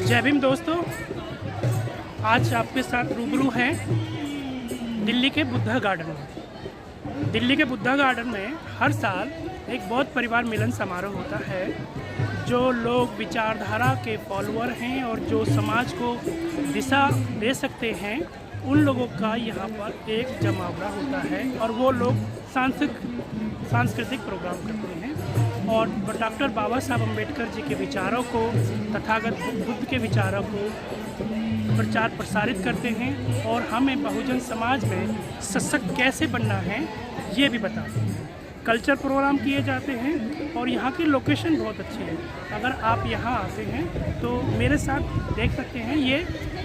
जय भीम दोस्तों, आज आपके साथ रूबरू हैं दिल्ली के बुद्धा गार्डन में। दिल्ली के बुद्धा गार्डन में हर साल एक बहुत परिवार मिलन समारोह होता है। जो लोग विचारधारा के फॉलोअर हैं और जो समाज को दिशा दे सकते हैं, उन लोगों का यहाँ पर एक जमावड़ा होता है और वो लोग सांस्कृतिक प्रोग्राम करते हैं और डॉक्टर बाबा साहब अम्बेडकर जी के विचारों को, तथागत बुद्ध के विचारों को प्रचार प्रसारित करते हैं और हमें बहुजन समाज में सशक्त कैसे बनना है ये भी बताते हैं। कल्चर प्रोग्राम किए जाते हैं और यहाँ की लोकेशन बहुत अच्छी है। अगर आप यहाँ आते हैं तो मेरे साथ देख सकते हैं, ये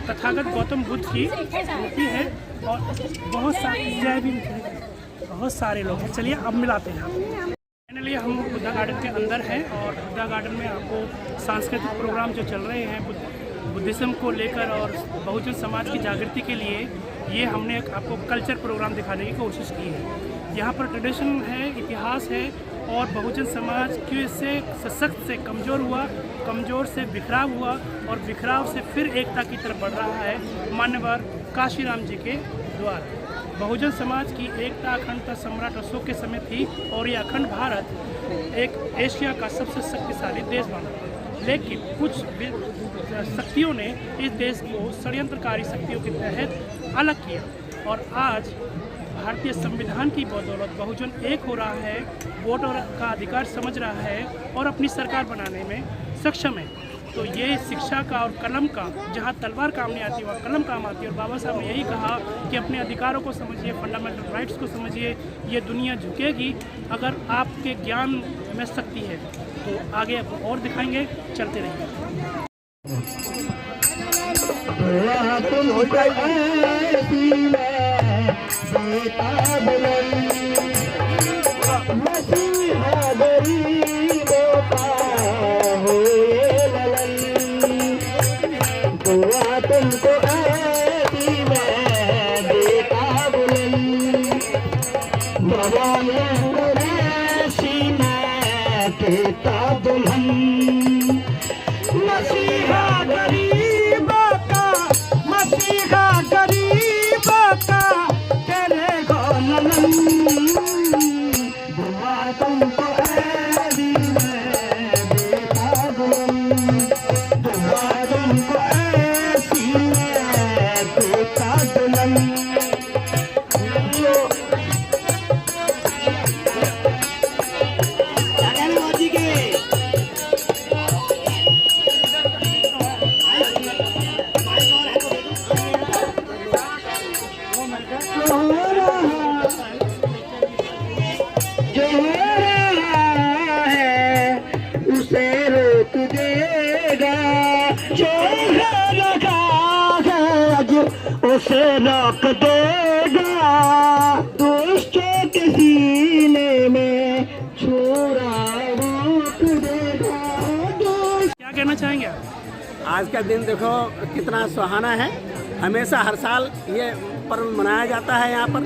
तथागत गौतम बुद्ध की मूर्ति है और बहुत सारे लोग हैं। चलिए अब मिलाते हैं। फाइनली हम बुद्धा गार्डन के अंदर हैं और बुद्धा गार्डन में आपको सांस्कृतिक प्रोग्राम जो चल रहे हैं बुद्धिज़्म को लेकर और बहुजन समाज की जागृति के लिए, ये हमने आपको कल्चर प्रोग्राम दिखाने की कोशिश की है। यहाँ पर ट्रेडिशन है, इतिहास है और बहुजन समाज क्यों इससे सशक्त से कमज़ोर हुआ, कमज़ोर से बिखराव हुआ और बिखराव से फिर एकता की तरफ बढ़ रहा है मान्यवर काशीराम जी के द्वारा। बहुजन समाज की एकता अखंडता सम्राट अशोक के समय थी और ये अखंड भारत एक एशिया का सबसे शक्तिशाली देश बना। लेकिन कुछ शक्तियों ने इस देश को षड्यंत्रकारी शक्तियों के तहत अलग किया और आज भारतीय संविधान की बदौलत बहुजन एक हो रहा है, वोट का अधिकार समझ रहा है और अपनी सरकार बनाने में सक्षम है। तो ये शिक्षा का और कलम का, जहाँ तलवार काम नहीं आती वहाँ कलम काम आती है। और बाबा साहब ने यही कहा कि अपने अधिकारों को समझिए, फंडामेंटल राइट्स को समझिए। ये दुनिया झुकेगी अगर आपके ज्ञान में शक्ति है। तो आगे आपको और दिखाएंगे, चलते रहिए। उसे रोक देगा, दुष्टों के सीने में छोरा रोक देगा। क्या कहना चाहेंगे आप? आज का दिन देखो कितना सुहाना है। हमेशा हर साल ये पर्व मनाया जाता है यहाँ पर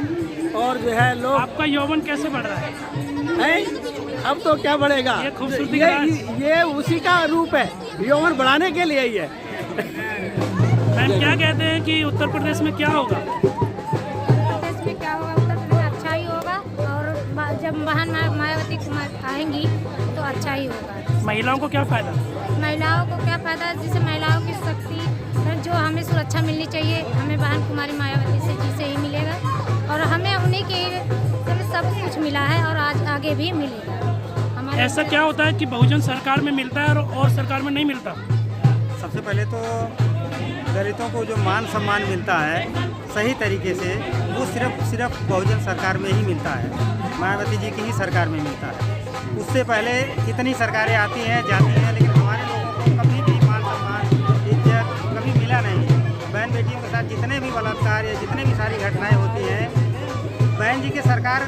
और जो है लोग। आपका यौवन कैसे बढ़ रहा है? अब तो क्या बढ़ेगा, ये खूबसूरती ये उसी का रूप है, यौवन बढ़ाने के लिए ही है। मैम क्या कहते हैं कि उत्तर प्रदेश में क्या होगा? उत्तर प्रदेश में क्या होगा? उत्तर प्रदेश अच्छा ही होगा और जब बहन मायावती आएंगी तो अच्छा ही होगा। महिलाओं को क्या फ़ायदा? महिलाओं को क्या फ़ायदा? जिससे महिलाओं की शक्ति, जो हमें सुरक्षा मिलनी चाहिए, हमें बहन कुमारी मायावती से जिसे ही मिलेगा और हमें उन्हीं के सब कुछ मिला है और आज आगे भी मिलेगा। ऐसा क्या होता है कि बहुजन सरकार में मिलता है और सरकार में नहीं मिलता? सबसे पहले तो दलितों को जो मान सम्मान मिलता है सही तरीके से, वो सिर्फ बहुजन सरकार में ही मिलता है, मायावती जी की ही सरकार में मिलता है। उससे पहले कितनी सरकारें आती हैं जाती हैं, लेकिन हमारे लोगों को कभी भी मान सम्मान इज्जत कभी मिला नहीं। बहन बेटियों के साथ जितने भी बलात्कार या जितने भी सारी घटनाएं होती हैं, बहन जी के सरकार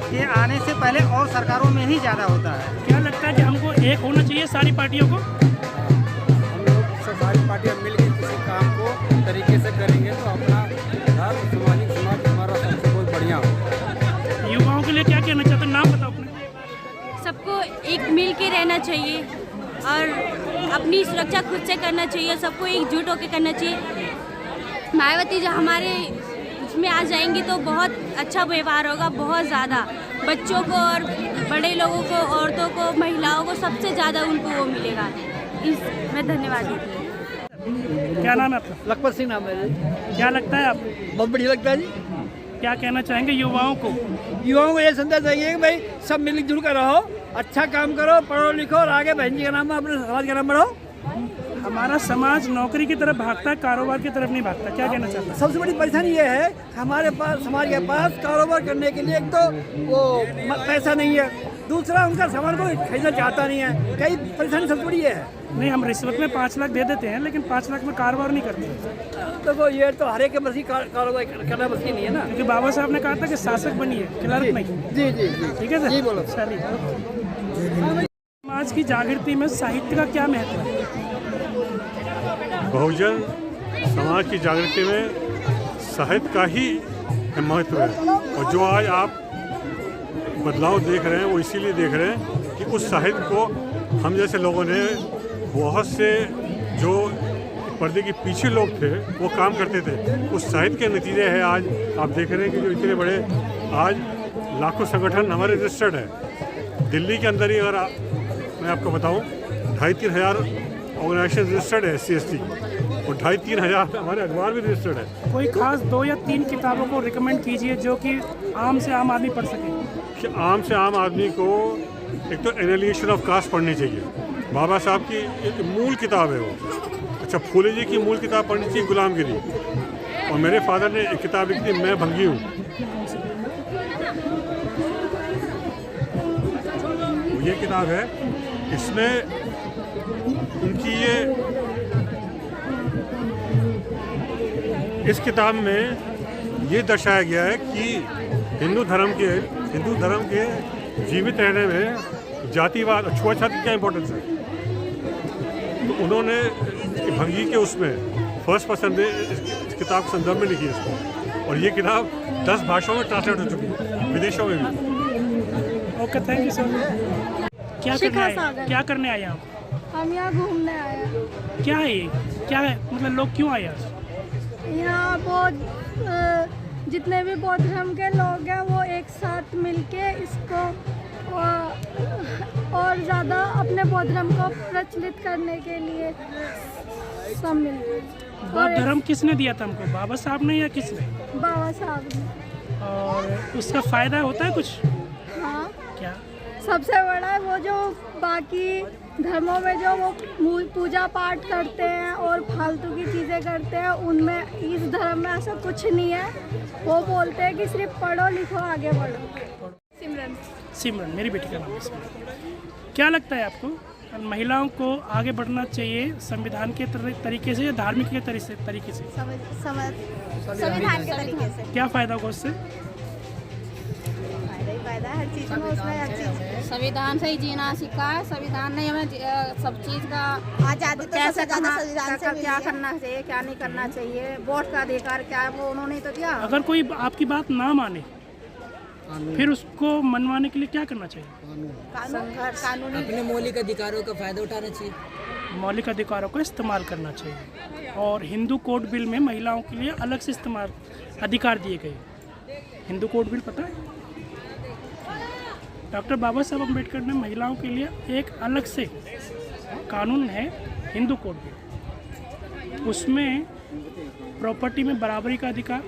के आने से पहले और सरकारों में ही ज़्यादा होता है। क्या लगता है कि हमको एक होना चाहिए सारी पार्टियों को? हम लोग सारी पार्टियाँ मिलकर किसी काम को तरीके से करेंगे तो अपना सामाजिक समाज हमारा सबसे बहुत बढ़िया हो। युवाओं के लिए क्या कहना चाहते हैं? नाम बताओ अपने। सबको एक मिल के रहना चाहिए, और अपनी सुरक्षा खुद से करना चाहिए, सबको एकजुट होकर करना चाहिए। मायावती जो हमारे उसमें आ जाएंगी तो बहुत अच्छा व्यवहार होगा, बहुत ज़्यादा बच्चों को और बड़े लोगों को, औरतों को, महिलाओं को सबसे ज़्यादा उनको वो मिलेगा। मैं धन्यवाद देती हूँ। क्या नाम है आपका? लखपत सिंह नाम है जी। क्या लगता है आपको? बहुत बढ़िया लगता है जी। क्या कहना चाहेंगे युवाओं को? युवाओं को ये संदेश चाहिए कि भाई सब मिलजुल कर रहो, अच्छा काम करो, पढ़ो लिखो और आगे बहन जी का नाम अपने समाज का नाम बढ़ाओ। हमारा समाज नौकरी की तरफ भागता है, कारोबार की तरफ नहीं भागता। क्या कहना चाहता है? सबसे बड़ी परेशानी ये है हमारे पास, समाज के पास कारोबार करने के लिए एक तो वो पैसा नहीं है, दूसरा उनका सामान को खरीदना चाहता नहीं है। कई परेशानी सबसे बड़ी ये है। नहीं, हम रिश्वत में 5 लाख दे देते हैं, लेकिन 5 लाख में कारोबार नहीं करते। तो वो ये तो हर एक के बस ही कारोबार करना बस की नहीं है ना। क्योंकि बाबा साहब ने कहा था कि शासक बनिए, क्लर्क नहीं। जी जी जी, ठीक है सर? जी बोलो। चलिए। समाज की जागृति में साहित्य का क्या महत्व है? बहुजन समाज की जागृति में साहित्य का ही महत्व है। और जो आज आप बदलाव देख रहे हैं वो इसीलिए देख रहे हैं कि उस साहित्य को हम जैसे लोगों ने, बहुत से जो पर्दे के पीछे लोग थे वो काम करते थे, उस साहित्य के नतीजे हैं। आज आप देख रहे हैं कि जो इतने बड़े आज लाखों संगठन हमारे रजिस्टर्ड है। दिल्ली के अंदर ही अगर मैं आपको बताऊं 2,500-3 हज़ार ऑर्गेनाइजेशन रजिस्टर्ड है SC/ST, और 2,500-3 हज़ार हमारे अखबार भी रजिस्टर्ड है। कोई खास 2 या 3 किताबों को रिकमेंड कीजिए जो कि आम से आम आदमी पढ़ सके। कि आम से आम आदमी को एक तो एनालिएशन ऑफ कास्ट पढ़नी चाहिए। बाबा साहब की एक मूल किताब है वो। अच्छा, फूले जी की मूल किताब पढ़नी चाहिए गुलामगिरी। और मेरे फादर ने एक किताब लिखी थी, मैं भंगी हूँ। ये किताब है, इसमें उनकी इस किताब में ये दर्शाया गया है कि हिंदू धर्म के जीवित रहने में जातिवाद, छुआछूत की क्या इम्पोर्टेंस है। तो उन्होंने भंगी के उसमें फर्स्ट पर्सन में इस किताब के संदर्भ में लिखी है इसको। और ये किताब 10 भाषाओं में ट्रांसलेट हो चुकी है, विदेशों में भी। Okay, thank you sir. क्या करने आए आप? हम यहाँ घूमने आए हैं। क्या है ये? क्या है मतलब लोग क्यों आए आज? यहाँ बहुत जितने भी बौद्ध धर्म के लोग हैं वो एक साथ मिलके इसको और ज़्यादा अपने बौद्ध धर्म को प्रचलित करने के लिए सब मिलते हैं। बौद्ध धर्म किसने दिया था हमको, बाबा साहब ने या किसने? बाबा साहब ने। और उसका फ़ायदा होता है कुछ? हाँ, क्या? सबसे बड़ा है वो जो बाकी धर्मों में जो वो पूजा पाठ करते हैं और फालतू की चीज़ें करते हैं, उनमें इस धर्म में ऐसा कुछ नहीं है। वो बोलते हैं कि सिर्फ पढ़ो लिखो आगे बढ़ो। सिमरन मेरी बेटी का नाम है सिमरन। क्या लगता है आपको, महिलाओं को आगे बढ़ना चाहिए संविधान के तरीके से या धार्मिक के तरीके से? संविधान के तरीके से। क्या फ़ायदा होगा उससे? फायदा हर चीज़ में, उसमें हर चीज़। संविधान से ही जीना सीखा है। संविधान ने हमें सब चीज़ का आज़ादी तो सबसे ज़्यादा संविधान से क्या करना चाहिए, क्या नहीं करना चाहिए, वोट का अधिकार क्या है वो उन्होंने तो दिया। अगर कोई आपकी बात ना माने फिर उसको मनवाने के लिए क्या करना चाहिए? कानूनी अपने मौलिक अधिकारों का फायदा उठाना चाहिए। मौलिक अधिकारों को इस्तेमाल करना चाहिए। और हिंदू कोड बिल में महिलाओं के लिए अलग से इस्तेमाल अधिकार दिए गए। हिंदू कोड बिल पता है? डॉक्टर बाबा साहब अम्बेडकर ने महिलाओं के लिए एक अलग से कानून है, हिंदू कोड बिल। उसमें प्रॉपर्टी में बराबरी का अधिकार,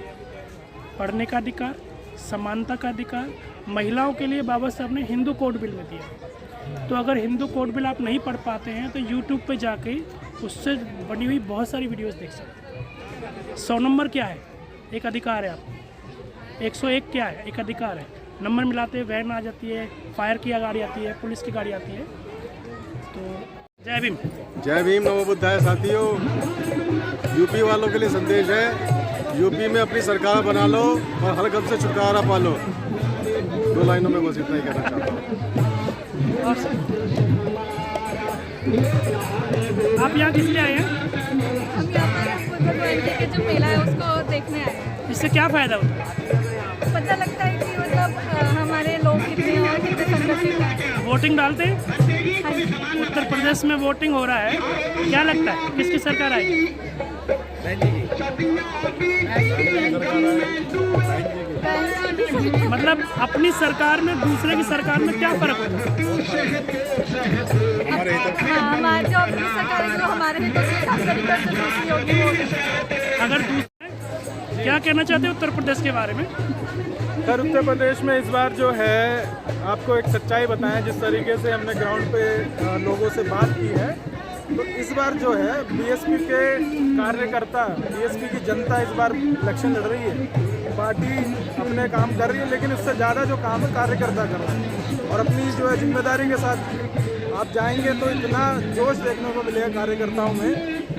पढ़ने का अधिकार, समानता का अधिकार महिलाओं के लिए बाबा साहब ने हिंदू कोड बिल में दिया। तो अगर हिंदू कोड बिल आप नहीं पढ़ पाते हैं तो यूट्यूब पे जाके उससे बनी हुई बहुत सारी वीडियोस देख सकते हैं। 100 नंबर क्या है? एक अधिकार है आपको। 101 क्या है? एक अधिकार है। नंबर मिलाते वैन आ जाती है, फायर की गाड़ी आती है, पुलिस की गाड़ी आती है। तो जय भीम। जय भीम, नमो बुद्धाय। साथियों, यूपी वालों के लिए संदेश है, यूपी में अपनी सरकार बना लो और हर गम से छुटकारा पा लो। 2 लाइनों में बस इतना ही कहना चाहता हूँ। आप यहाँ किस लिए आए हैं? हम यहाँ पर के जो मेला है उसको देखने आए हैं। इससे क्या फ़ायदा होता है? पता लगता है कि मतलब हमारे लोग कितने और कितने वोटिंग डालते हैं? उत्तर प्रदेश में वोटिंग हो रहा है, क्या लगता है किसकी सरकार आएगी? मतलब अपनी सरकार में दूसरे की सरकार में क्या फर्क होता है? हमारी जो अपनी सरकार है जो हमारे अगर दूसरे क्या कहना चाहते हैं उत्तर प्रदेश के बारे में? सर उत्तर प्रदेश में इस बार जो है आपको एक सच्चाई बताएं, जिस तरीके से हमने ग्राउंड पे लोगों से बात की है, तो इस बार जो है बीएसपी के कार्यकर्ता, बीएसपी की जनता इस बार इलेक्शन लड़ रही है। पार्टी अपने काम कर रही है, लेकिन इससे ज़्यादा जो काम है कार्यकर्ता कर रहे हैं। और अपनी जो है जिम्मेदारी के साथ आप जाएंगे तो इतना जोश देखने को मिलेगा कार्यकर्ताओं में,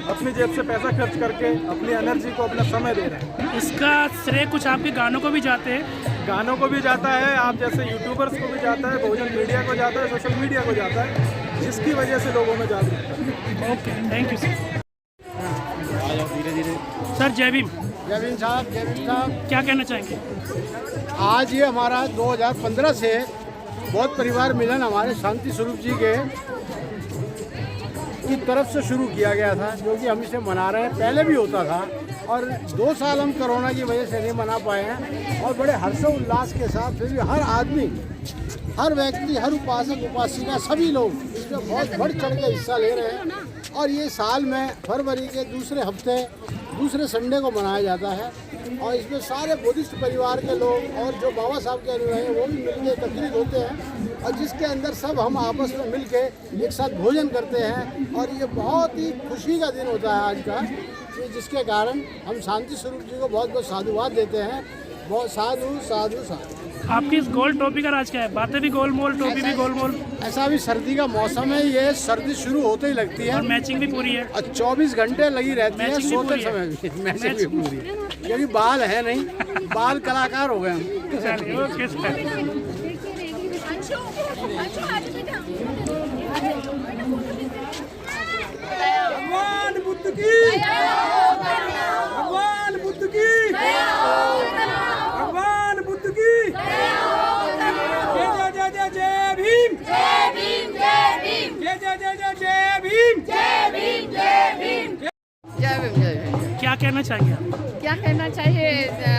अपनी जेब से पैसा खर्च करके अपनी एनर्जी को, अपना समय दे रहे हैं। इसका श्रेय कुछ आपके गानों को भी जाते हैं? गानों को भी जाता है, आप जैसे यूट्यूबर्स को भी जाता है, बहुजन मीडिया को जाता है, सोशल मीडिया को जाता है, जिसकी वजह से लोगों में जागरूकता है। Okay, thank you sir. Sir जय भीम। जय भीम साहब, जय भीम साहब। क्या कहना चाहेंगे? आज ये हमारा 2015 से बौद्ध परिवार मिलन हमारे शांति स्वरूप जी के की तरफ से शुरू किया गया था, जो कि हम इसे मना रहे हैं। पहले भी होता था और 2 साल हम कोरोना की वजह से नहीं मना पाए हैं, और बड़े हर्षोल्लास के साथ फिर भी हर आदमी, हर व्यक्ति, हर उपासक उपासिका सभी लोग इसमें बहुत बढ़ चढ़ के हिस्सा ले रहे हैं। और ये साल में फरवरी के दूसरे हफ्ते, दूसरे संडे को मनाया जाता है, और इसमें सारे बुद्धिस्ट परिवार के लोग और जो बाबा साहब के अनुयायी हैं वो भी मिलकर एकत्रित होते हैं, और जिसके अंदर सब हम आपस में मिलके एक साथ भोजन करते हैं। और ये बहुत ही खुशी का दिन होता है आज का, जिसके कारण हम शांति स्वरूप जी को बहुत बहुत साधुवाद देते हैं। बहुत साधु साधु साधु। आपकी इस गोल टोपी का राज क्या है? बातें भी गोलमोल, टोपी भी गोलमोल। ऐसा भी सर्दी का मौसम है, ये सर्दी शुरू होते ही लगती है, और मैचिंग भी पूरी है, और 24 घंटे लगी रहती है, सोते समय भी मैचिंग भी पूरी है, क्योंकि बाल है नहीं, बाल कलाकार हो गए हम। Okay sir. भगवान बुद्ध की, भगवान बुद्ध की, भगवान बुद्ध की। जय जय जय जय जय भीम, जय भीम, जय भीम, जय जय जय जय जय भीम, जय भीम, जय भीम, जय भीम, जय भीम। क्या कहना चाहेंगे आप? क्या कहना चाहिए,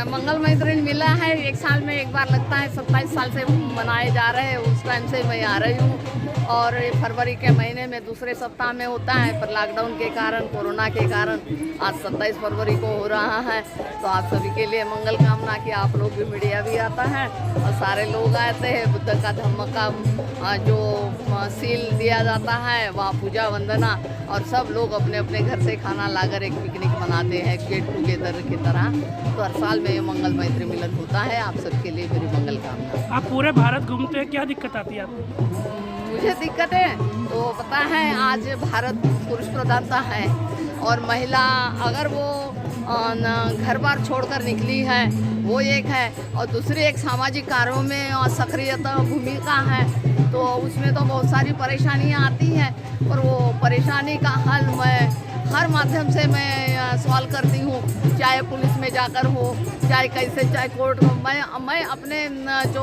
मंगलमय दिन मिला है, एक साल में एक बार लगता है, 27 साल से मनाए जा रहे हैं, उस टाइम से मैं आ रही हूँ। और फरवरी के महीने में दूसरे सप्ताह में होता है, पर लॉकडाउन के कारण, कोरोना के कारण आज 27 फरवरी को हो रहा है। तो आप सभी के लिए मंगल कामना कि आप लोग भी, मीडिया भी आता है और सारे लोग आते हैं। बुद्ध का धम्म का जो सील दिया जाता है, वहाँ पूजा वंदना, और सब लोग अपने अपने घर से खाना लाकर एक पिकनिक मनाते हैं, गेट टुगेदर की तरह। तो हर साल में ये मंगलमय मिलन होता है। आप सबके लिए मेरी मंगल कामना। आप पूरे भारत घूमते हैं, क्या दिक्कत आती है आपको? मुझे दिक्कत है तो पता है, आज भारत पुरुष प्रधानता है, और महिला अगर वो घर बार छोड़कर निकली है वो एक है, और दूसरी एक सामाजिक कार्यों में सक्रियता भूमिका है, तो उसमें तो बहुत सारी परेशानियां आती हैं। और वो परेशानी का हल मैं हर माध्यम से मैं सॉल्व करती हूँ, चाहे पुलिस में जाकर हो, चाहे कैसे, चाहे कोर्ट में। मैं अपने जो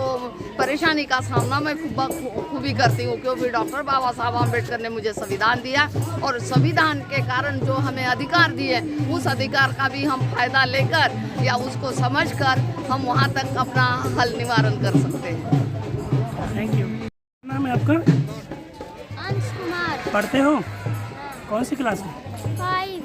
परेशानी का सामना मैं खूबी करती हूँ, क्योंकि डॉक्टर बाबा साहब अम्बेडकर ने मुझे संविधान दिया, और संविधान के कारण जो हमें अधिकार दिए, उस अधिकार का भी हम फायदा लेकर या उसको समझकर हम वहाँ तक अपना हल निवारण कर सकते हैं। Thank you. नाम है आपका? अंश कुमार। पढ़ते हो? कौन सी क्लास में? 5।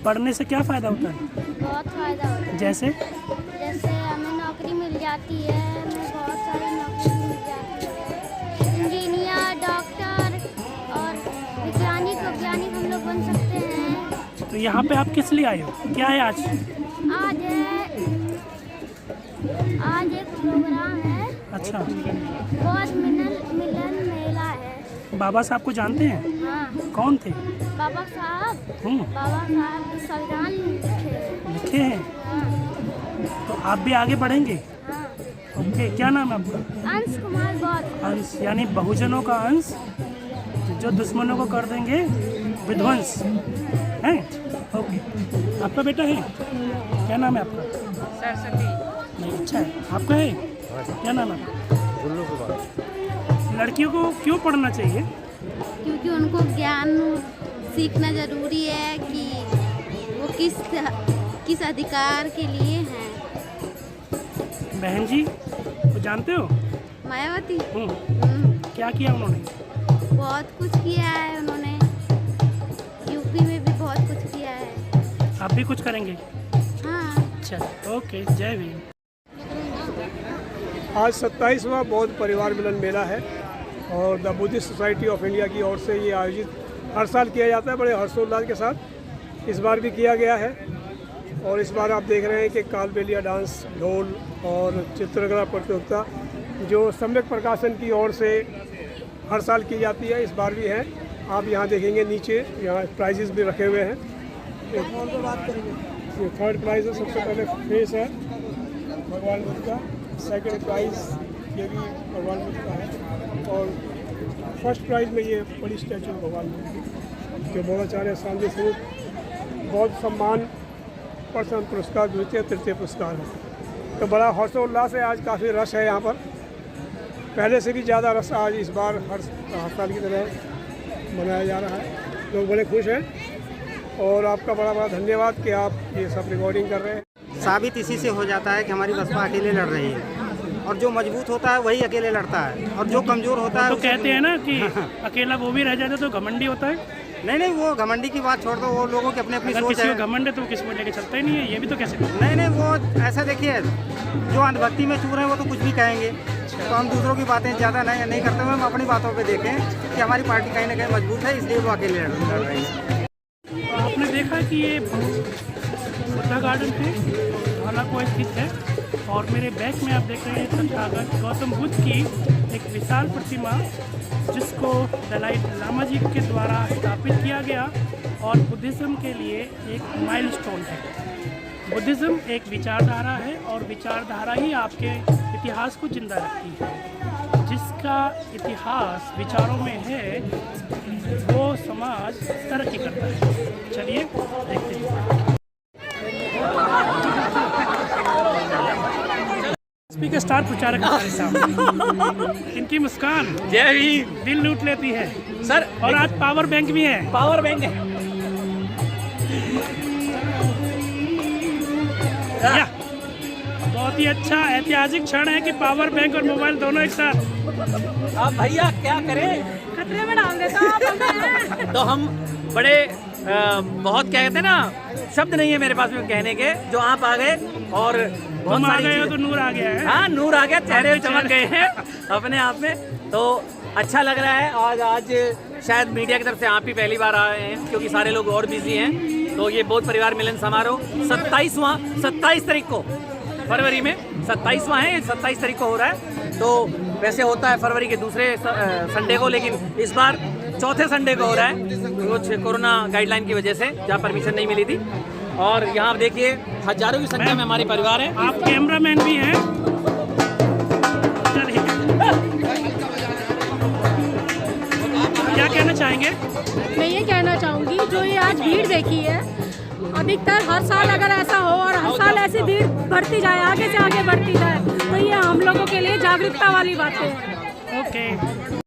पढ़ने से क्या फ़ायदा होता है? बहुत फ़ायदा होता है। जैसे हमें नौकरी मिल जाती है, हमें बहुत सारी नौकरी मिल जाती है, इंजीनियर, डॉक्टर और वैज्ञानिक हम लोग बन सकते हैं। तो यहाँ पे आप किस लिए आए हो? क्या है आज? आज एक प्रोग्राम है। अच्छा। बौद्ध मिलन मेला है। बाबा साहब को जानते हैं? हाँ। कौन थे? बाबा साहब संविधान लिखे हैं। हाँ। तो आप भी आगे बढ़ेंगे? हाँ। ओके, क्या नाम है आपका? अंश कुमार बौद्ध। अंश यानी बहुजनों का अंश, जो दुश्मनों को कर देंगे विध्वंस, हैं? ओके। आपका बेटा है? क्या नाम है आपका? सरस्वती। नहीं, अच्छा है। आपका है? क्या नाम है आपका? लड़कियों को क्यों पढ़ना चाहिए? क्योंकि उनको ज्ञान सीखना ज़रूरी है कि वो किस अधिकार के लिए हैं। बहन जी, वो जानते हो मायावती क्या किया उन्होंने? बहुत कुछ किया है उन्होंने, यूपी में भी बहुत कुछ किया है। आप भी कुछ करेंगे? हाँ। अच्छा, ओके, जय भीम। आज 27वां बौद्ध परिवार मिलन मेला है और the Buddhist society of India की ओर से ये आयोजित हर साल किया जाता है बड़े हर्षोल्लास के साथ। इस बार भी किया गया है और इस बार आप देख रहे हैं कि कालबेलिया डांस, ढोल और चित्रकला प्रतियोगिता जो सम्यक प्रकाशन की ओर से हर साल की जाती है, इस बार भी है। आप यहाँ देखेंगे नीचे यहाँ प्राइजेस भी रखे हुए हैं। ये थर्ड प्राइज़ है, सबसे पहले फेस है भगवान बुद्ध का, सेकंड प्राइज़ ये भी भगवान बुद्ध का है और फर्स्ट प्राइज़ में ये बड़ी स्टैचू भगवान बुद्ध की जो बौद्धाचार्य शांति स्वरूप बौद्ध सम्मान प्रथम पुरस्कार, द्वितीय तृतीय पुरस्कार है। तो बड़ा हर्षोल्लास है, आज काफ़ी रश है यहाँ पर, पहले से भी ज़्यादा रश आज इस बार हर साल की तरह मनाया जा रहा है। लोग बड़े खुश हैं और आपका बड़ा बड़ा धन्यवाद कि आप ये सब रिकॉर्डिंग कर रहे हैं। साबित इसी से हो जाता है कि हमारी बसपा अकेले लड़ रही है और जो मजबूत होता है वही अकेले लड़ता है और जो कमज़ोर होता है तो कहते हैं ना कि अकेला वो भी रह जाता तो घमंडी होता है। नहीं, वो घमंडी की बात छोड़ दो, वो लोगों की अपनी अपनी सोच किसी है। को घमंड है तो किसी को लेके चलता ही नहीं है, ये भी तो कैसे? नहीं, वो ऐसा देखिए, जो अंधभक्ति में चूर हैं वो तो कुछ भी कहेंगे, तो हम दूसरों की बातें ज़्यादा नहीं करते हुए हम अपनी बातों पे देखें कि हमारी पार्टी कहीं ना कहीं मजबूत है, इसलिए वो अकेले लड़ रही है। आपने देखा कि ये बुद्धा गार्डन है, ढाला को स्थित है और मेरे बैक में आप देख रहे हैं तथागत गौतम बुद्ध की एक विशाल प्रतिमा जिसको दलाई लामा जी के द्वारा स्थापित किया गया और बुद्धिज़्म के लिए एक माइलस्टोन है। बुद्धिज़्म एक विचारधारा है और विचारधारा ही आपके इतिहास को जिंदा रखती है। जिसका इतिहास विचारों में है वो समाज तरक्की करता है। चलिए देखते हैं। के स्टार प्रचारक साहब, इनकी मुस्कान जय भीम दिल लूट लेती है सर। और आज पावर बैंक भी है। पावर बैंक है या, बहुत ही अच्छा ऐतिहासिक क्षण है कि पावर बैंक और मोबाइल दोनों एक साथ। अब भैया क्या करें, खतरे में डाल देता आप। तो हम बड़े बहुत क्या कहते हैं ना, शब्द नहीं है मेरे पास में कहने के, जो आप आ गए और बहुत सारी गए हो तो नूर आ गया है। हाँ, नूर आ गया, चेहरे चमक गए हैं अपने आप में, तो अच्छा लग रहा है। और आज शायद मीडिया की तरफ से आप ही पहली बार आए हैं क्योंकि सारे लोग और बिजी हैं। तो ये बौद्ध परिवार मिलन समारोह 27 तारीख को फरवरी में 27वां है, 27 तारीख को हो रहा है। तो वैसे होता है फरवरी के दूसरे संडे को, लेकिन इस बार चौथे संडे को हो रहा है कुछ कोरोना गाइडलाइन की वजह से, जहाँ परमिशन नहीं मिली थी। और यहाँ देखिए हजारों की संख्या में हमारे परिवार है। आप कैमरामैन भी हैं। क्या कहना चाहेंगे? मैं ये कहना चाहूँगी जो ये आज भीड़ देखी है, अधिकतर हर साल अगर ऐसा हो और हर साल ऐसी भीड़ बढ़ती जाए, आगे से आगे बढ़ती जाए, तो ये हम लोगों के लिए जागरूकता वाली बातें हैं। ओके।